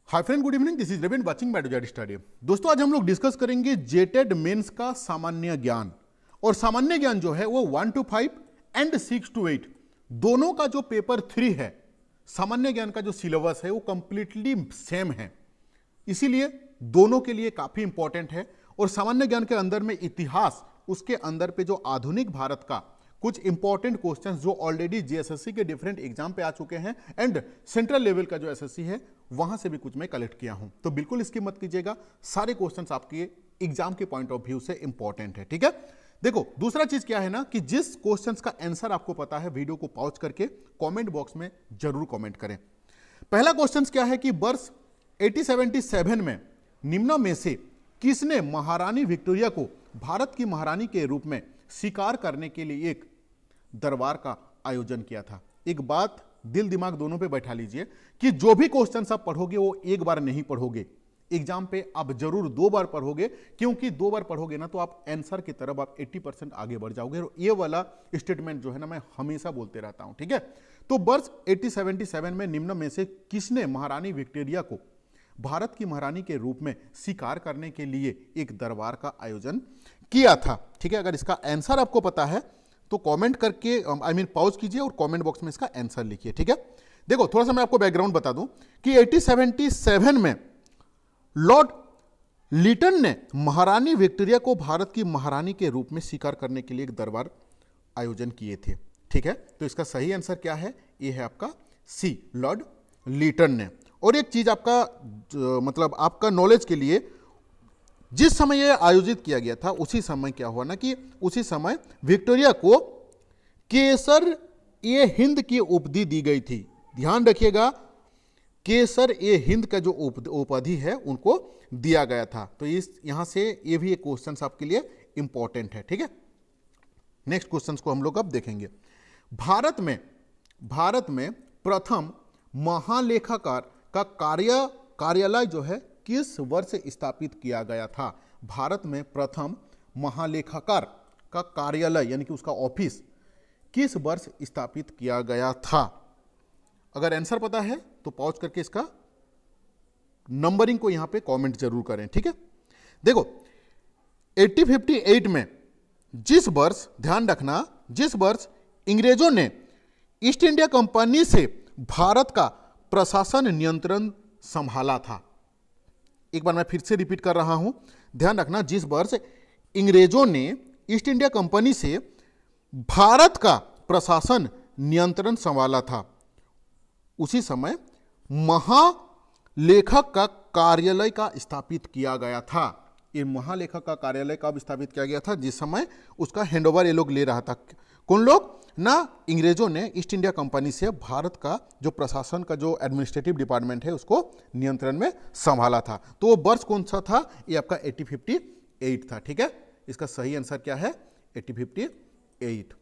Hi friend, good evening. This is रेवेन watching biology study. दोस्तों, आज हम लोग डिस्कस करेंगे जेटेड मेंस का सामान्य ज्ञान। और सामान्य ज्ञान जो है वो 1 to 5 एंड 6 to 8 दोनों का जो पेपर 3 है, सामान्य ज्ञान का जो सिलेबस है वो कंप्लीटली सेम है, इसीलिए दोनों के लिए काफी इंपॉर्टेंट है। और सामान्य ज्ञान के अंदर में इतिहास, उसके अंदर पे जो आधुनिक भारत का कुछ इंपॉर्टेंट क्वेश्चंस जो ऑलरेडी जीएसएससी के डिफरेंट एग्जाम पे आ चुके हैं एंड सेंट्रल लेवल का जो एसएससी है वहां से भी कुछ मैं कलेक्ट किया हूं, तो बिल्कुल इसकी मत कीजिएगा। सारे क्वेश्चंस आपके एग्जाम के पॉइंट ऑफ व्यू से इंपॉर्टेंट है, ठीक है। देखो, दूसरा चीज क्या है ना कि जिस क्वेश्चंस का आंसर आपको पता है, वीडियो को पॉज करके कमेंट बॉक्स में जरूर कमेंट करें। पहला क्वेश्चन क्या है कि वर्ष 1877 में निम्न में से किसने महारानी विक्टोरिया को भारत की महारानी के रूप में स्वीकार करने के लिए एक दरबार का आयोजन किया था। एक बात दिल दिमाग दोनों पे बैठा लीजिए कि जो भी क्वेश्चन आप पढ़ोगे वो एक बार नहीं पढ़ोगे, एग्जाम पे आप जरूर 2 बार पढ़ोगे, क्योंकि 2 बार पढ़ोगे ना तो आप आंसर की तरफ आप 80% आगे बढ़ जाओगे। और ये वाला स्टेटमेंट जो है ना मैं हमेशा बोलते रहता हूं, ठीक है। तो वर्ष 1877 में निम्न में से किसने महारानी विक्टोरिया को भारत की महारानी के रूप में स्वीकार करने के लिए एक दरबार का आयोजन किया था, ठीक है। अगर इसका आंसर आपको पता है तो कमेंट करके पॉज कीजिए और कमेंट बॉक्स में इसका आंसर लिखिए, ठीक है। देखो, थोड़ा सा मैं आपको बैकग्राउंड बता दूं कि 1877 में लॉर्ड लिटन ने महारानी विक्टोरिया को भारत की महारानी के रूप में स्वीकार करने के लिए एक दरबार आयोजन किए थे, ठीक है। तो इसका सही आंसर क्या है? यह है आपका सी, लॉर्ड लिटन ने। और एक चीज आपका मतलब आपका नॉलेज के लिए, जिस समय यह आयोजित किया गया था उसी समय क्या हुआ ना कि उसी समय विक्टोरिया को केसर ए हिंद की उपाधि दी गई थी। ध्यान रखिएगा, केसर ए हिंद का जो उपाधि है उनको दिया गया था। तो इस यहां से ये भी एक क्वेश्चन आपके लिए इंपॉर्टेंट है, ठीक है। नेक्स्ट क्वेश्चन को हम लोग अब देखेंगे। भारत में प्रथम महालेखाकार का कार्यालय जो है किस वर्ष स्थापित किया गया था? भारत में प्रथम महालेखाकार का कार्यालय यानी कि उसका ऑफिस किस वर्ष स्थापित किया गया था? अगर आंसर पता है तो पॉज करके इसका नंबरिंग को यहां पे कमेंट जरूर करें, ठीक है। देखो, 1858 में जिस वर्ष, ध्यान रखना, जिस वर्ष अंग्रेजों ने ईस्ट इंडिया कंपनी से भारत का प्रशासन नियंत्रण संभाला था। एक बार मैं फिर से रिपीट कर रहा हूं, ध्यान रखना, जिस वर्ष अंग्रेजों ने ईस्ट इंडिया कंपनी से भारत का प्रशासन नियंत्रण संभाला था, उसी समय महालेखक का कार्यालय का स्थापित किया गया था। ये महालेखक का कार्यालय कब स्थापित किया गया था? जिस समय उसका हैंडओवर ये लोग ले रहा था। कौन लोग? ना, अंग्रेजों ने ईस्ट इंडिया कंपनी से भारत का जो प्रशासन का जो एडमिनिस्ट्रेटिव डिपार्टमेंट है उसको नियंत्रण में संभाला था। तो वो वर्ष कौन सा था? ये आपका 1858 था, ठीक है। इसका सही आंसर क्या है? 1858।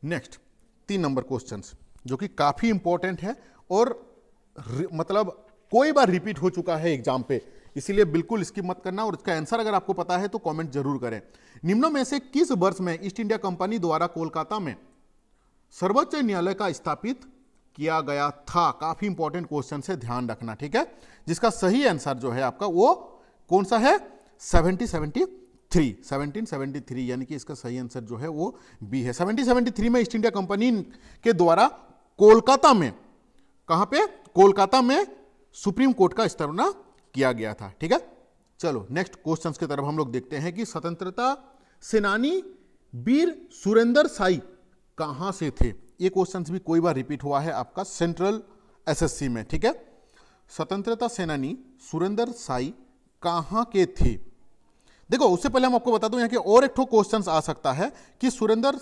नेक्स्ट 3 नंबर क्वेश्चन जो कि काफी इंपॉर्टेंट है और मतलब कोई बार रिपीट हो चुका है एग्जाम पे, इसीलिए बिल्कुल इसकी मत करना। और इसका आंसर अगर आपको पता है तो कमेंट जरूर करें। निम्न में से किस वर्ष में ईस्ट इंडिया कंपनी द्वारा कोलकाता में सर्वोच्च न्यायालय का स्थापित किया गया था? काफी इंपॉर्टेंट क्वेश्चन है, ध्यान रखना, ठीक है। जिसका सही आंसर जो है आपका वो कौन सा है? 1773, यानी कि इसका सही आंसर जो है वो बी है। 1773 में ईस्ट इंडिया कंपनी के द्वारा कोलकाता में, कहां पे? कोलकाता में सुप्रीम कोर्ट का स्थापना किया गया था, ठीक है। चलो नेक्स्ट क्वेश्चंस की तरफ हम लोग देखते हैं कि स्वतंत्रता सेनानी वीर सुरेंद्र साई कहां से थे? ये क्वेश्चंस भी कोई बार रिपीट हुआ है आपका सेंट्रल एसएससी में, ठीक है। स्वतंत्रता सेनानी सुरेंद्र साई कहां के थे? देखो, उससे पहले हम आपको बता दूं यहाँ के और एक क्वेश्चंस आ सकता है कि सुरेंद्र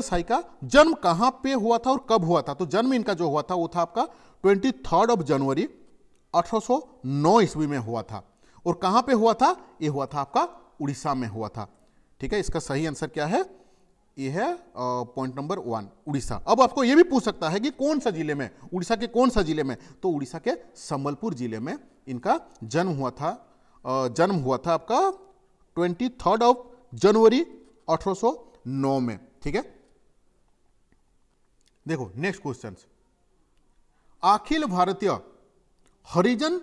साई का जन्म कहां पे हुआ था और कब हुआ था? तो जन्म इनका जो हुआ था वो था आपका 23 जनवरी 1809 ईस्वी में हुआ था। और कहां पे हुआ था? ये हुआ था आपका उड़ीसा में हुआ था, ठीक है। इसका सही आंसर क्या है? ये है पॉइंट नंबर 1, उड़ीसा। अब आपको ये भी पूछ सकता है कि कौन सा जिले में, उड़ीसा के कौन सा जिले में? तो उड़ीसा के संबलपुर जिले में इनका जन्म हुआ था आपका 23 जनवरी 1809 में, ठीक है। देखो नेक्स्ट क्वेश्चन, अखिल भारतीय हरिजन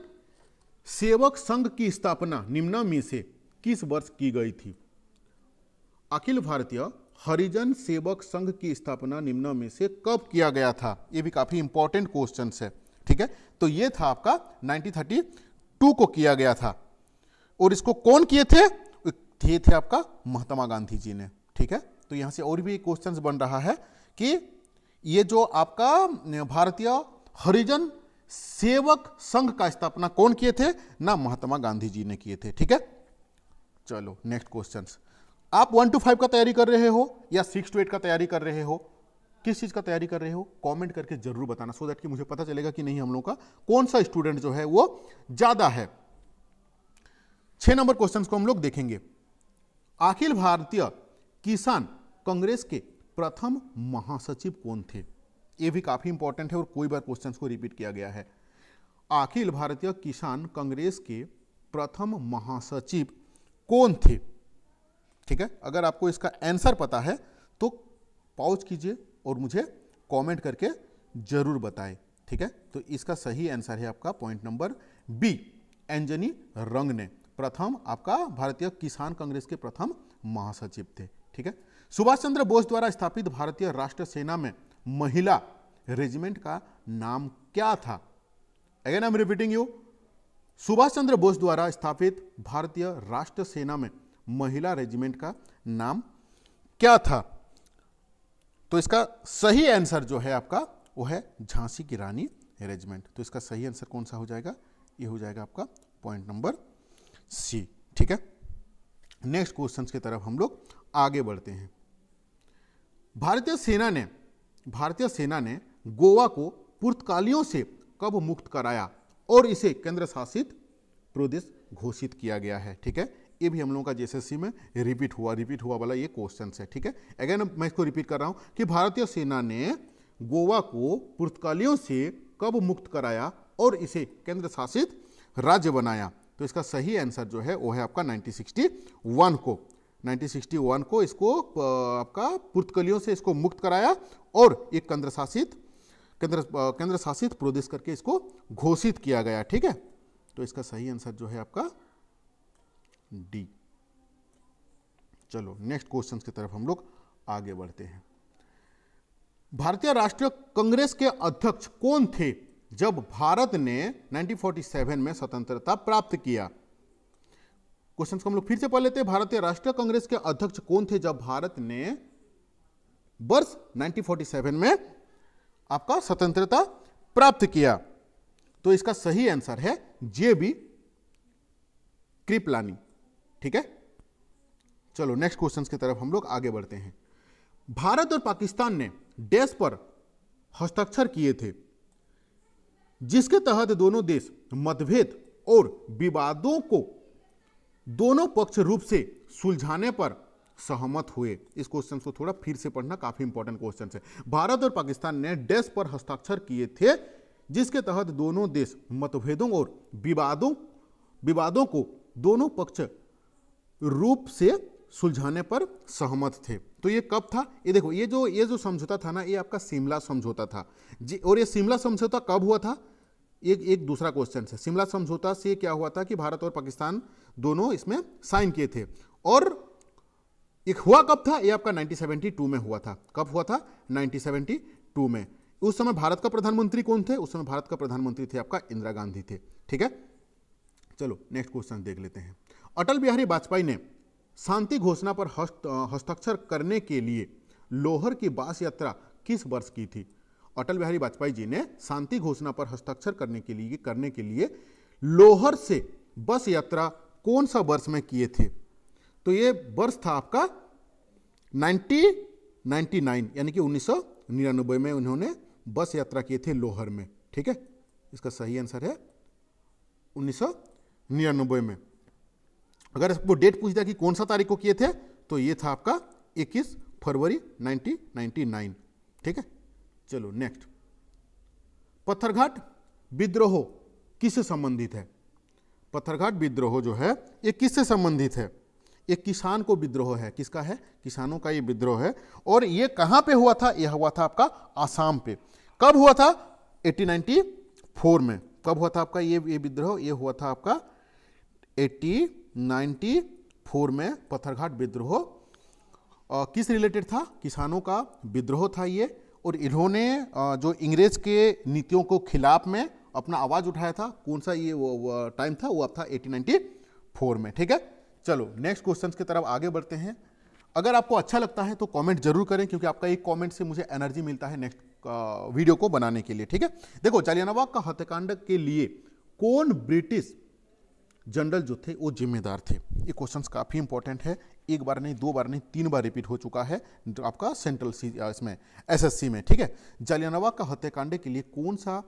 सेवक संघ की स्थापना निम्न में से किस वर्ष की गई थी? अखिल भारतीय हरिजन सेवक संघ की स्थापना निम्न में से कब किया गया था? ये भी काफी इंपॉर्टेंट क्वेश्चन है, ठीक है। तो ये था आपका 1932 को किया गया था। और इसको कौन किए थे? ये थे आपका महात्मा गांधी जी ने, ठीक है। तो यहां से और भी क्वेश्चन बन रहा है कि ये जो आपका भारतीय हरिजन सेवक संघ का स्थापना कौन किए थे? ना महात्मा गांधी जी ने किए थे, ठीक है। चलो नेक्स्ट क्वेश्चन। आप 1 to 5 का तैयारी कर रहे हो या 6 to 8 का तैयारी कर रहे हो? किस चीज का तैयारी कर रहे हो? कमेंट करके जरूर बताना, सो दैट कि मुझे पता चलेगा कि नहीं हम लोग का कौन सा स्टूडेंट जो है वो ज्यादा है। 6 नंबर क्वेश्चन को हम लोग देखेंगे। अखिल भारतीय किसान कांग्रेस के प्रथम महासचिव कौन थे? यह भी काफी इंपॉर्टेंट है और कोई बार क्वेश्चन को रिपीट किया गया है। अखिल भारतीय किसान कांग्रेस के प्रथम महासचिव कौन थे? ठीक है, अगर आपको इसका आंसर पता है तो पॉज कीजिए और मुझे कमेंट करके जरूर बताएं, ठीक है। तो इसका सही आंसर है आपका पॉइंट नंबर बी, एंजनी रंग ने प्रथम आपका भारतीय किसान कांग्रेस के प्रथम महासचिव थे, ठीक है। सुभाष चंद्र बोस द्वारा स्थापित भारतीय राष्ट्र सेना में महिला रेजिमेंट का नाम क्या था? Again I am repeating you, Subhash Chandra Bose द्वारा स्थापित भारतीय राष्ट्र सेना में महिला रेजिमेंट का नाम क्या था? तो इसका सही आंसर जो है आपका वो है झांसी की रानी रेजिमेंट। तो इसका सही आंसर कौन सा हो जाएगा? ये हो जाएगा आपका पॉइंट नंबर सी, ठीक है। नेक्स्ट क्वेश्चन की तरफ हम लोग आगे बढ़ते हैं। भारतीय सेना ने गोवा को पुर्तगालियों से कब मुक्त कराया और इसे केंद्र शासित प्रदेश घोषित किया गया है? ठीक है, ये भी हम लोगों का जेएसएससी में रिपीट हुआ वाला ये क्वेश्चन है, ठीक है। अगेन मैं इसको रिपीट कर रहा हूं कि भारतीय सेना ने गोवा को पुर्तगालियों से कब मुक्त कराया और इसे केंद्र शासित राज्य बनाया? तो इसका सही आंसर जो है वो है आपका 1961 को इसको आपका पुर्तगालियों से इसको मुक्त कराया और एक केंद्र शासित प्रदेश करके इसको घोषित किया गया, ठीक है। तो इसका सही आंसर जो है आपका डी। चलो नेक्स्ट क्वेश्चन की तरफ हम लोग आगे बढ़ते हैं। भारतीय राष्ट्रीय कांग्रेस के अध्यक्ष कौन थे जब भारत ने 1947 में स्वतंत्रता प्राप्त किया? क्वेश्चन को हम लोग फिर से पढ़ लेते हैं। भारतीय राष्ट्रीय कांग्रेस के अध्यक्ष कौन थे जब भारत ने वर्ष 1947 में आपका स्वतंत्रता प्राप्त किया? तो इसका सही आंसर है जेबी कृपलानी, ठीक है। चलो नेक्स्ट क्वेश्चन की तरफ हम लोग आगे बढ़ते हैं। भारत और पाकिस्तान ने डैश पर हस्ताक्षर किए थे जिसके तहत दोनों देश मतभेद और विवादों को दोनों पक्ष रूप से सुलझाने पर सहमत हुए? इस क्वेश्चन को थोड़ा फिर से पढ़ना, काफी इंपॉर्टेंट क्वेश्चन है। भारत और पाकिस्तान ने डैश पर हस्ताक्षर किए थे जिसके तहत दोनों देश मतभेदों और विवादों को दोनों पक्ष रूप से सुलझाने पर सहमत थे। तो ये कब था? ये देखो, ये जो समझौता था ना, ये आपका शिमला समझौता था जी। और ये शिमला समझौता कब हुआ था? एक दूसरा क्वेश्चन है। शिमला समझौता से क्या हुआ था कि भारत और पाकिस्तान दोनों इसमें साइन किए थे। और एक हुआ कब था? ये आपका 1972 में हुआ था। कब हुआ था? 1972 में। उस समय भारत का प्रधानमंत्री कौन थे? उस समय भारत का प्रधानमंत्री थे आपका इंदिरा गांधी थे, ठीक है। चलो नेक्स्ट क्वेश्चन देख लेते हैं। अटल बिहारी वाजपेयी ने शांति घोषणा पर हस्ताक्षर करने के लिए लोहर की बस यात्रा किस वर्ष की थी? अटल बिहारी वाजपेयी जी ने शांति घोषणा पर हस्ताक्षर करने के लिए लोहर से बस यात्रा कौन सा वर्ष में किए थे? तो ये वर्ष था आपका 1999, यानी कि 1999 में उन्होंने बस यात्रा किए थे लोहर में, ठीक है। इसका सही आंसर है 1999 में। अगर आपको डेट पूछ दिया कि कौन सा तारीख को किए थे, तो ये था आपका 21 फरवरी 1999, ठीक है। चलो नेक्स्ट, पत्थरघाट विद्रोह किससे संबंधित है? पत्थरघाट विद्रोह जो है ये किससे संबंधित है? ये किसान को विद्रोह है। किसका है? किसानों का ये विद्रोह है। और ये कहां पे हुआ था? यह हुआ था आपका आसाम पे। कब हुआ था? 1894 में। कब हुआ था आपका ये विद्रोह? ये हुआ था आपका 1894 में पत्थरघाट विद्रोह। किस रिलेटेड था? किसानों का विद्रोह था ये, और इन्होंने जो अंग्रेज के नीतियों को खिलाफ में अपना आवाज उठाया था। कौन सा ये वो टाइम था? वो अब था 1894 में। ठीक है, चलो नेक्स्ट क्वेश्चन की तरफ आगे बढ़ते हैं। अगर आपको अच्छा लगता है तो कमेंट जरूर करें, क्योंकि आपका एक कमेंट से मुझे एनर्जी मिलता है नेक्स्ट वीडियो को बनाने के लिए। ठीक है, देखो जालियानवाला का हत्याकांड के लिए कौन ब्रिटिश जनरल जो थे वो जिम्मेदार थे? ये क्वेश्चन काफी इंपॉर्टेंट है, एक बार नहीं, दो बार नहीं, 3 बार रिपीट हो चुका है आपका सेंट्रल इसमें एसएससी में। ठीक है, जालियानवाला का हत्याकांड के लिए कौन सा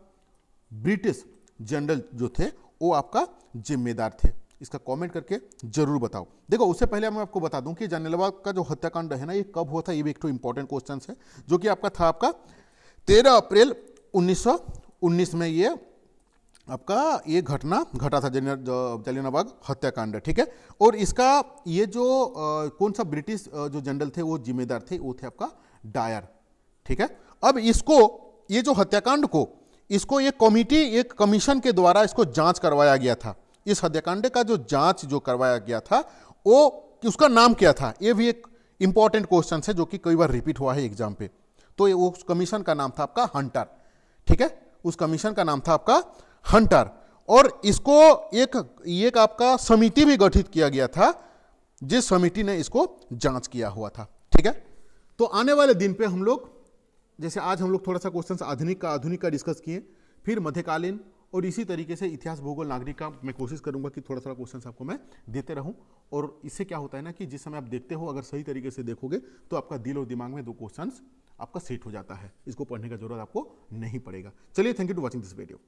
ब्रिटिश जनरल जो थे वो आपका जिम्मेदार थे? इसका कमेंट करके जरूर बताओ। देखो उससे पहले मैं आपको बता दूं कि जालियानवाला का जो हत्याकांड है ना, ये कब हुआ था? ये भी एक तो इंपॉर्टेंट क्वेश्चन है, जो कि आपका था आपका 13 अप्रैल 1919 में ये आपका ये घटना घटा था, जालियानवाला हत्याकांड। ठीक है, और इसका ये जो कौन सा ब्रिटिश जो जनरल थे वो जिम्मेदार थे? वो थे आपका डायर। ठीक है, अब इसको ये जो हत्याकांड को इसको एक कमिटी, एक कमीशन के द्वारा इसको जांच करवाया गया था। इस हत्याकांड का जो जांच जो करवाया गया था वो उसका नाम क्या था? ये भी एक इंपॉर्टेंट क्वेश्चन है जो कि कई बार रिपीट हुआ है एग्जाम पे। तो ये उस कमीशन का नाम था आपका हंटर। ठीक है, उस कमीशन का नाम था आपका हंटर, और इसको एक आपका समिति भी गठित किया गया था, जिस समिति ने इसको जांच किया हुआ था। ठीक है, तो आने वाले दिन पे हम लोग, जैसे आज हम लोग थोड़ा सा क्वेश्चन आधुनिक का डिस्कस किए, फिर मध्यकालीन और इसी तरीके से इतिहास, भूगोल, नागरिक का मैं कोशिश करूंगा कि थोड़ा थोड़ा क्वेश्चन आपको मैं देते रहूं। और इससे क्या होता है ना कि जिस समय आप देखते हो, अगर सही तरीके से देखोगे तो आपका दिल और दिमाग में 2 क्वेश्चन आपका सेट हो जाता है। इसको पढ़ने का जरूरत आपको नहीं पड़ेगा। चलिए, thank you to watching this video.